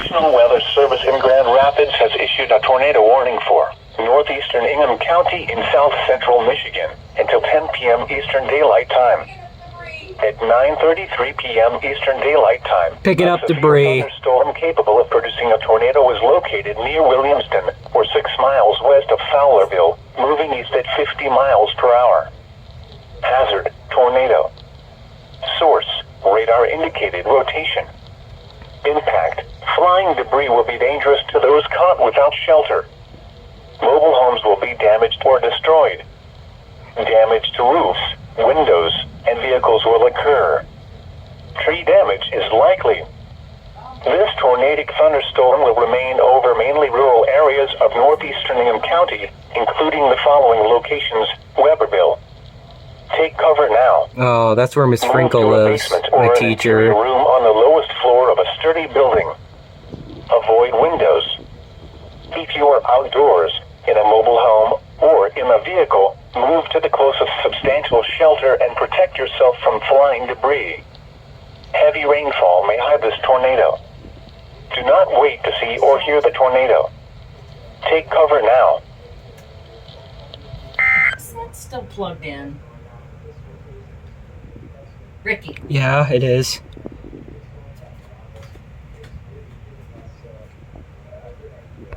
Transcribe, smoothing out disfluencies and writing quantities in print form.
National Weather Service in Grand Rapids has issued a tornado warning for northeastern Ingham County in south central Michigan until 10 p.m. Eastern Daylight Time. At 9:33 p.m. Eastern Daylight Time, picking up a severe debris. thunderstorm capable of producing a tornado was located near Williamston, or 6 miles west of Fowlerville, moving east at 50 miles per hour. Hazard: tornado. Source: radar indicated rotation. Impact: flying debris will be dangerous to those caught without shelter. Mobile homes will be damaged or destroyed. Damage to roofs, windows, and vehicles will occur. Tree damage is likely. This tornadic thunderstorm will remain over mainly rural areas of northeastern Ingham County, including the following locations: Webberville. Take cover now. Oh, that's where Miss Frinkle Move to a lives, basement or my an teacher. interior room on the lowest floor of a sturdy building. Avoid windows. If you are outdoors, in a mobile home, or in a vehicle, move to the closest substantial shelter and protect yourself from flying debris. Heavy rainfall may hide this tornado. Do not wait to see or hear the tornado. Take cover now. Is that still plugged in? Ricky, Yeah, it is.